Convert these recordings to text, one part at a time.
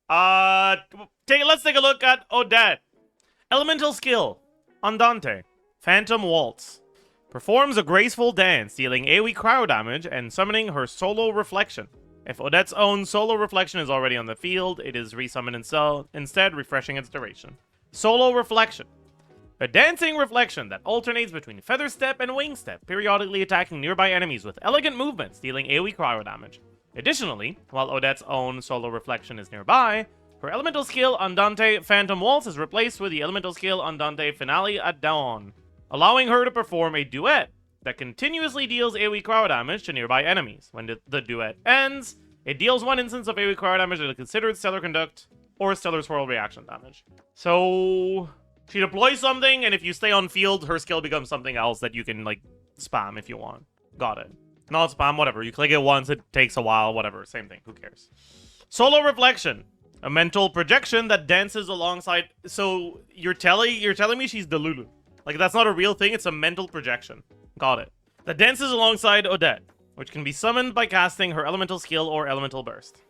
Let's take a look at Odette. Elemental skill, Andante, Phantom Waltz. Performs a graceful dance, dealing AoE cryo damage and summoning her solo reflection. If Odette's own solo reflection is already on the field, it is resummoned instead, refreshing its duration. Solo reflection. A dancing reflection that alternates between feather step and wing step, periodically attacking nearby enemies with elegant movements, dealing AoE cryo damage. Additionally, while Odette's own solo reflection is nearby, her elemental skill Andante Phantom Waltz is replaced with the elemental skill Andante Finale at Dawn, allowing her to perform a duet that continuously deals AoE cryo damage to nearby enemies. When the duet ends, it deals one instance of AoE cryo damage that is considered Stellar Conduct or Stellar Swirl reaction damage. So she deploys something, and if you stay on field, her skill becomes something else that you can, like, spam if you want. Got it. Not spam, whatever. You click it once, it takes a while, whatever. Same thing. Who cares? Solo Reflection. A mental projection that dances alongside... So, you're telling me she's Delulu. Like, that's not a real thing, it's a mental projection. Got it. That dances alongside Odette, which can be summoned by casting her elemental skill or elemental burst.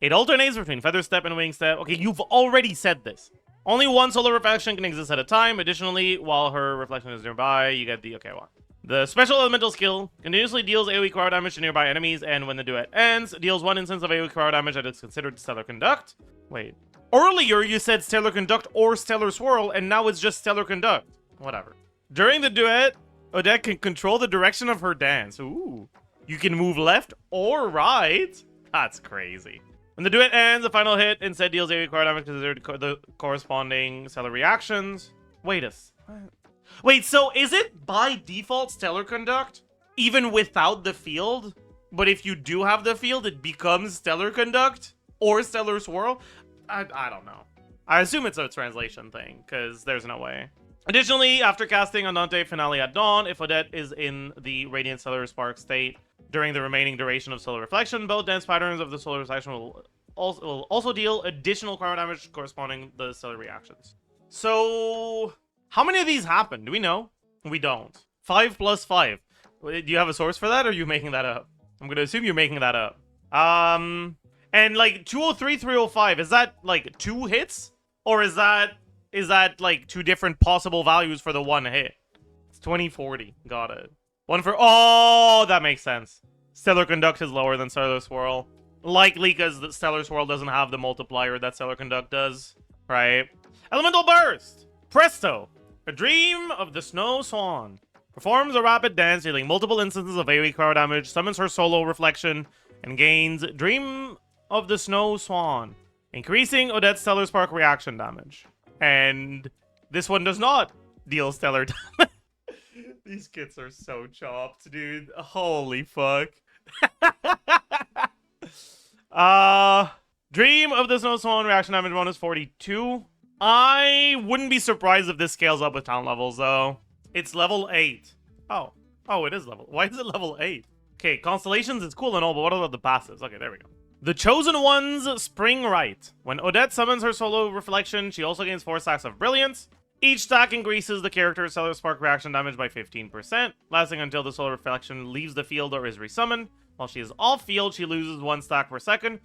It alternates between feather step and wing step. Okay, you've already said this. Only one solar reflection can exist at a time. Additionally, while her reflection is nearby, you get the... Okay, what? The special elemental skill continuously deals AoE cryo damage to nearby enemies, and when the duet ends, deals one instance of AoE cryo damage that is considered Stellar Conduct. Wait. Earlier, you said Stellar Conduct or Stellar Swirl, and now it's just Stellar Conduct. Whatever. During the duet, Odette can control the direction of her dance. Ooh. You can move left or right. That's crazy. When the duet ends, the final hit instead deals AoE cryo damage considered the corresponding stellar reactions. Wait, so is it by default Stellar Conduct, even without the field? But if you do have the field, it becomes Stellar Conduct or Stellar Swirl? I don't know. I assume it's a translation thing, because there's no way. Additionally, after casting Andante Finale at Dawn, if Odette is in the Radiant Stellar Spark state during the remaining duration of Solar Reflection, both dance patterns of the Solar Reflection will also deal additional cryo damage corresponding to the stellar reactions. So... how many of these happen? Do we know? We don't. 5 plus 5. Do you have a source for that, or are you making that up? I'm gonna assume you're making that up. And like 203, 305, is that like 2 hits? Or is that like 2 different possible values for the 1 hit? It's 2040. Got it. One for... oh, that makes sense. Stellar Conduct is lower than Stellar Swirl. Likely because the Stellar Swirl doesn't have the multiplier that Stellar Conduct does. Right? Elemental Burst! Presto! A Dream of the Snow Swan. Performs a rapid dance, dealing multiple instances of AoE cryo damage, summons her solo reflection, and gains Dream of the Snow Swan, increasing Odette's Stellar Spark reaction damage. And this one does not deal stellar damage. These kits are so chopped, dude. Holy fuck. Dream of the Snow Swan reaction damage bonus 42. I wouldn't be surprised if this scales up with town levels, though. It's level 8. Oh, it is level... why is it level 8? Okay, Constellations is cool and all, but what about the passives? Okay, there we go. The Chosen One's Spring Rite. When Odette summons her solo reflection, she also gains 4 stacks of Brilliance. Each stack increases the character's Stellar Spark reaction damage by 15%, lasting until the solar reflection leaves the field or is resummoned. While she is off-field, she loses 1 stack per second,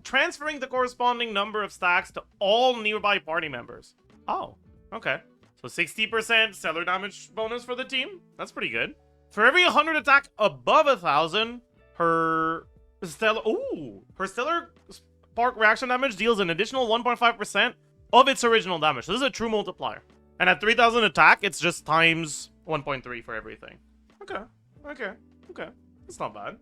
transferring the corresponding number of stacks to all nearby party members. Oh, okay. So 60% stellar damage bonus for the team? That's pretty good. For every 100 attack above 1,000, her Stellar Spark reaction damage deals an additional 1.5% of its original damage. So this is a true multiplier. And at 3,000 attack, it's just times 1.3 for everything. Okay. That's not bad.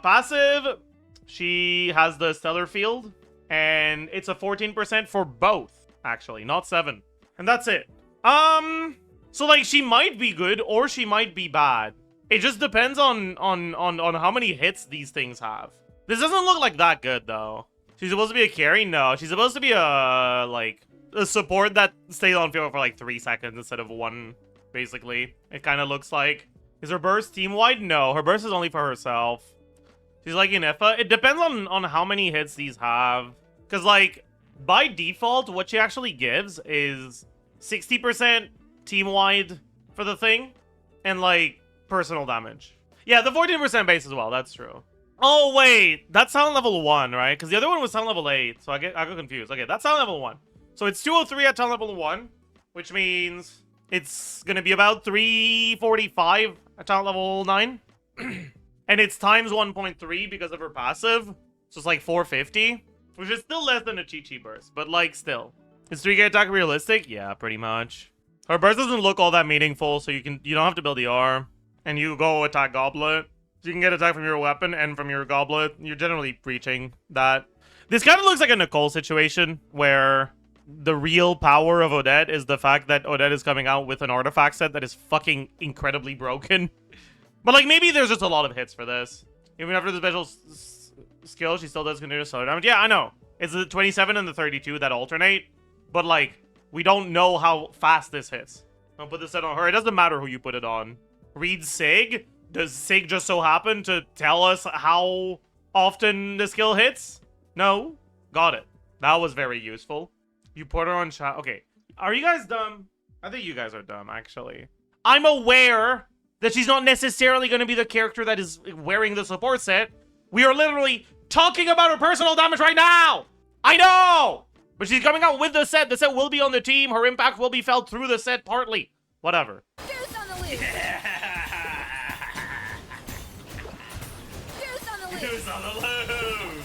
Passive... she has the Stellar Field, and it's a 14% for both, actually, not 7. And that's it. So, like, she might be good, or she might be bad. It just depends on how many hits these things have. This doesn't look like that good, though. She's supposed to be a carry? No, she's supposed to be a support that stays on field for, like, 3 seconds instead of 1, basically. It kind of looks like. Is her burst team-wide? No, her burst is only for herself. She's like Inefa. It depends on how many hits these have. Because, like, by default, what she actually gives is 60% team-wide for the thing. And, like, personal damage. Yeah, the 14% base as well. That's true. Oh, wait. That's sound level 1, right? Because the other one was sound level 8, so I got confused. Okay, that's sound level 1. So it's 203 at sound level 1, which means it's going to be about 345 at sound level 9. And it's times 1.3 because of her passive. So it's like 450, which is still less than a Chi-Chi burst, but like still. Is 3k attack realistic? Yeah, pretty much. Her burst doesn't look all that meaningful, so you don't have to build the R. And you go attack Goblet. So you can get attack from your weapon and from your Goblet. You're generally breaching that. This kind of looks like a Nicole situation, where the real power of Odette is the fact that Odette is coming out with an artifact set that is fucking incredibly broken. But like, maybe there's just a lot of hits for this. Even after the special skill, she still does continuous solar damage. Yeah, I know. It's the 27 and the 32 that alternate. But like, we don't know how fast this hits. Don't put this set on her. It doesn't matter who you put it on. Read Sig. Does Sig just so happen to tell us how often the skill hits? No. Got it. That was very useful. You put her on chat. Okay. Are you guys dumb? I think you guys are dumb, actually. I'm aware that she's not necessarily going to be the character that is wearing the support set. We are literally talking about her personal damage right now! I know! But she's coming out with the set. The set will be on the team. Her impact will be felt through the set partly. Whatever. Goose on the loose! Goose on the loose! Goose on the loose!